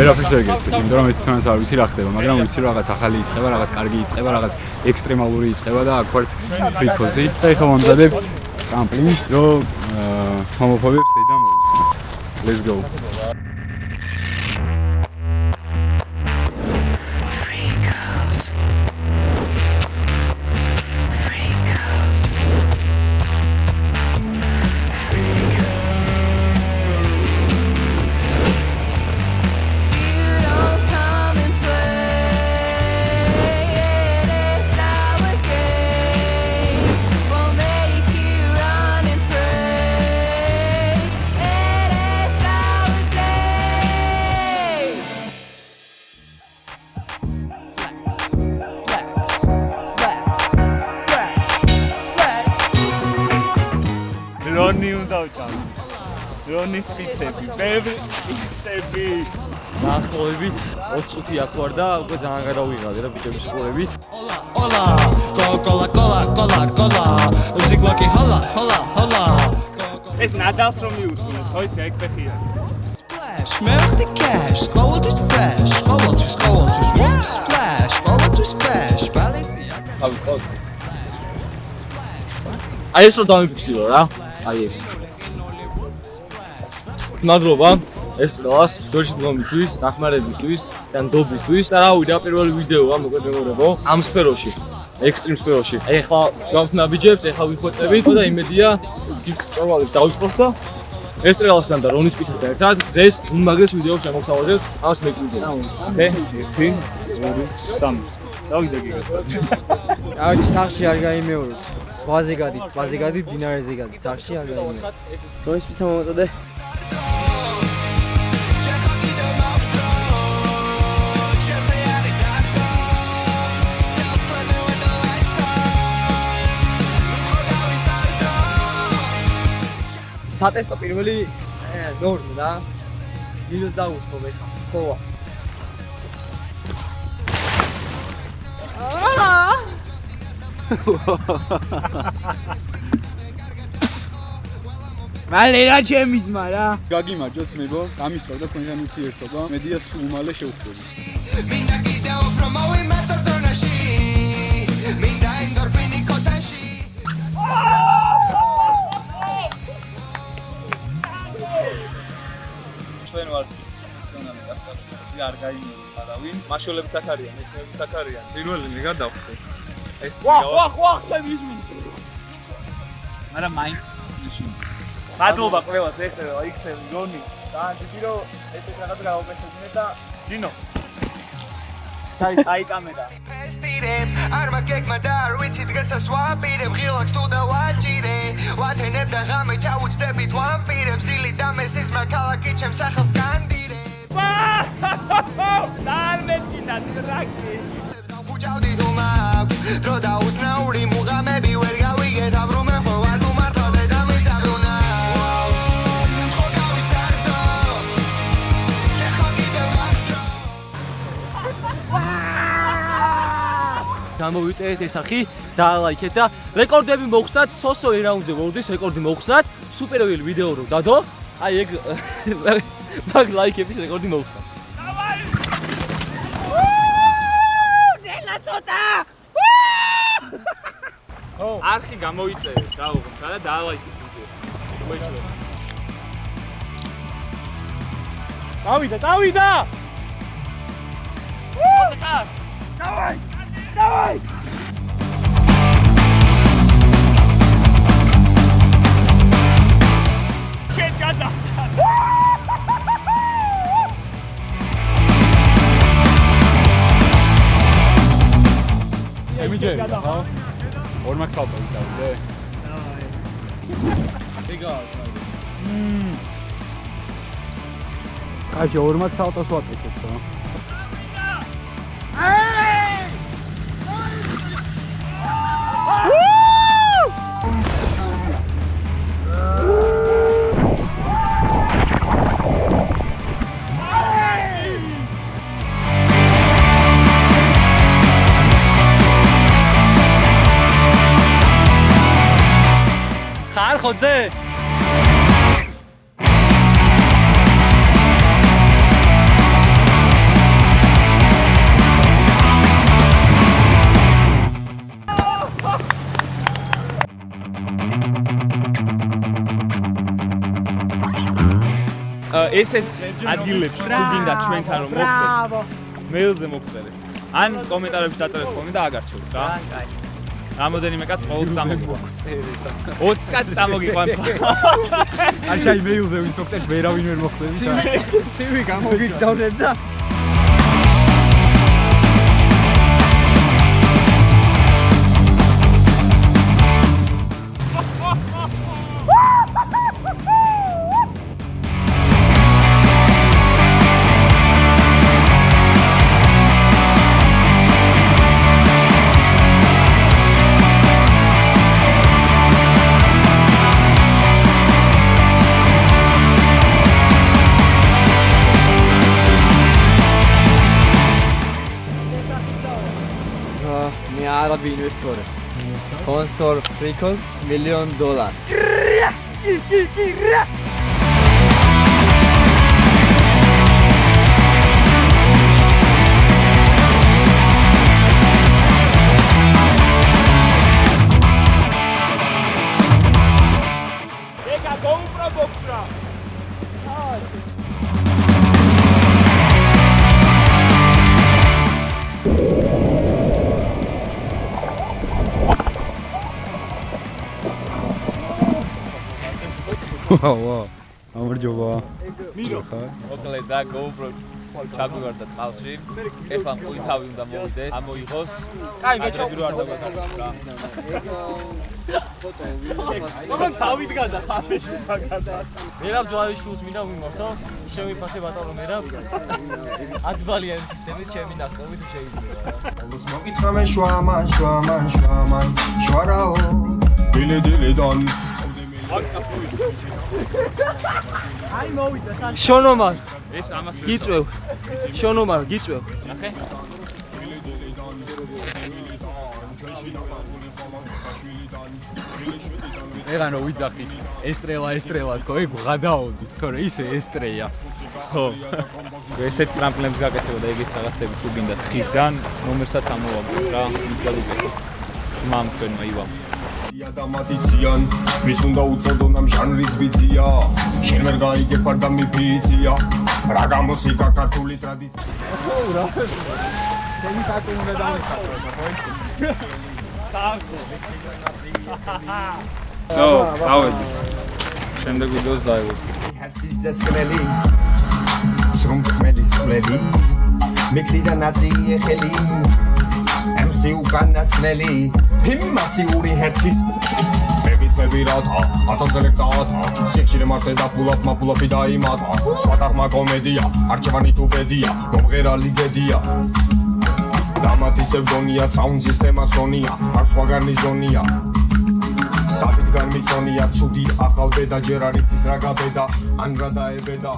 ვერაფერს ვერ გეტყვით, იმიტომ რომ მე თვითონაც არ ვიცი რა ხდება, მაგრამ ვიცი რომ რაღაც ახალი იწყება, რაღაც კარგი იწყება, რაღაც ექსტრემალური იწყება და აქ ვართ ფრიქოზე. და ეხლა ვამზადებთ კამპლინგს, რომ ჰომოფობებს დედა მოვიწყოთ. Let's go. Roni უნდა ვჭამ. რონის პიცები, ბევრი პიცები. ნახოებით 20 წუთი აქ ვარ და უკვე ძალიან გადავიღალე რა ბიჭების ყურებით. Hola, cola, cola, cola, cola. Music lucky, hola, hola, hola. ეს ნადალს რომ მიუსვენს, ხო ისე ეგ ფეხია. Splash, merchti cash, ყოველთვის fresh, ყოველთვის whoop splash, ყოველთვის fresh, balance-ია. თავი ხო? აი ეს რო დამიფიქსირო რა. აი ეს. მადლობა. ეს დღეს ჯორჯ გომისთვის, დახმარებისთვის და ნდობისთვის და რავი და პირველი ვიდეოა მოკლედ მეგობრებო ამ სფეროში, ექსტრიმ სფეროში. აი ახლა გავხსნაბიჯებს, ახლა ვიხოცებით და იმედია სიჭრვალებს დავიწყოთ და ეს ტრელასთან და რონის პიცასთან ერთად გზეს უმაგრეს ვიდეოს შემოგთავაზებთ. ამას მეგვიძებთ. ოკეი? 1 2 3 წავიდე გიგა. აი სახში არ გაიმეოროთ. ზღვაზე გადით, ზღვაზე გადით, დინარეზე გადით, სახში არ გაიმეოროთ. რონის პიცა მომაწოდე? სატესტო პირველი ნორმი რა. მინუს დაუწყო მე. ხო. მალე რა ჩემიზმა რა. გაგიმარჯოთ მეგო, გამისწორდა თქვენთან ურთიერთობა. მედია სულ მალე შევხვდები. მინდა კიდევ უფრო მოვიმატო ზონაში. მინდა ენდორფინი კოტაში. ჩვენ ვართ პროფესიონალი გასწავლები, არ გაიმეოროთ არავინ. მაშოლებიც აქ არიან, მეცნიერებიც აქ არიან. პირველი მე გადავხდეთ. ეს ვახ წამიჟმი. მაგრამ მაინც ნიშნი. მადლობა ყველას ეხლა XM რონი. დაანჯი რომ ეს რაღაც გავაკეთებინე და ჯინო. აი კამერა. Estirem, arma kekma da arwitsi დღესაც ვაპირებ ღილაკს თუ და ვაჭირე ვათენებ და ღამე ჩაუჯდებით ვამპირებს დილით და მესიზმა ქალაქი ჩემს სახელს განდირე დარმეთკინა ტრაკი ვუჭავდი თუ მაქვს დრო და უცნაური მუღამები ვერ გავიგეთ აბრუმე ხო ვარ თუ მარტო დედამიწა დუნა გამოვიწერეთ ეს სახი, დაალაიქეთ და რეკორდები მოხსნათ, სოსოი რაუნდზე ვორდის რეკორდი მოხსნათ, სუპერველი ვიდეო რო დადო, აი ეგ მაგ ლაიქების რეკორდი მოხსნათ. დავაი! ნელა ცოტა! ო, არხი გამოიწერეთ, დაუღოთ და დაალაიქეთ ვიდეო. მოიჭრეთ. დავიდა! ოცკას! დავაი! Давай! Кеда! ემიჯე, ხო? ორმაქ სალტო ვიწავდე. ეგა. კაჟი ორმაქ სალტოს ვატკეცეთ, ხო? ხარ ხოძე? ესეთ ადგილებში თუ გინდა ჩვენთან რომ მოხდეთ, მეილზე მოგწერეთ. ან კომენტარებში დაწერეთ ხოლმე და აგარჩევთ რა. რამოდენიმე კაც ყოველთვის წამოგიყვანთ. 20 კაც წამოგიყვანთ. არ შეიძლება მეილზე ვინც მოგწერთ, ვერავინ ვერ მოხდებით. CV გამოგიგზავნეთ და მე არაბი ინვესტორი. Sponsor Fricos $1 million. ეკა GoPro ბოქსრა. ვა, გამარჯობა. მოკლედ და GoPro ჩაგვივარდა წყალში. ეხლა მყუი თავი უნდა მოვიდეთ, ამოიღოს. კაი, მე ჩავდრო არ დაგაკეთებ რა. მაგრამ თავით გადა ხაფეში მაგადას. მერაბ ჯვარიშვილს მინდა ვიმართო, შემიფასე ბატონო მერაბ. ათბალიანი სისტემით ჩემი ნახტობით შეიძლება. Alus მოგითხრა მე შვამან შვარაო დილიდან შონომარ ეს ამას გიწევ. შონომარ გიწევ. ნახე. ეგან რო ვიძახით, ესტრელა თქო, ეგ ვღადაოდით, თორე ისე ესტრეა. ხო. ესეთ ტრამპლინებს გაკეთებოდა ეგეთ რაღაცები თუ გინდათ ხისგან, ნომერსაც ამოვაგდოთ რა, ის გადაგეკეთო. მამ ჩვენმა ივამ. დამატიციან ვის უნდა უწოდონ ამ ჟანრის ბიძია შენ ვერ გაიგებ არ დამიფიცია რა გამოსიკა ქართული ტრადიცია ჩემი კაკუ უნდა დამიხატო, ხო? დავედი. შემდეგ ვიდეოს დაევო. ჰერცის ზესკნელი სრუმ ხმელის ხმელი მიქსი და ნაცი ეხელი MC უკანასკნელი ფიმასიური ჰერცის მეკითხები რათა ათასელექტათა სიხშირე მარტე და ფულაფი დაიმატა სხვადაღმა კომედია არჩევანი თუ ბედია მომღერალი გედია დამატისებ გონია საუნდ სისტემა სონია არ სხვა გარნიზონია საბით განმიწონია ცუდი ახალ ბედა ჯერ არ იცის რა გაბედა ან რა დაებედა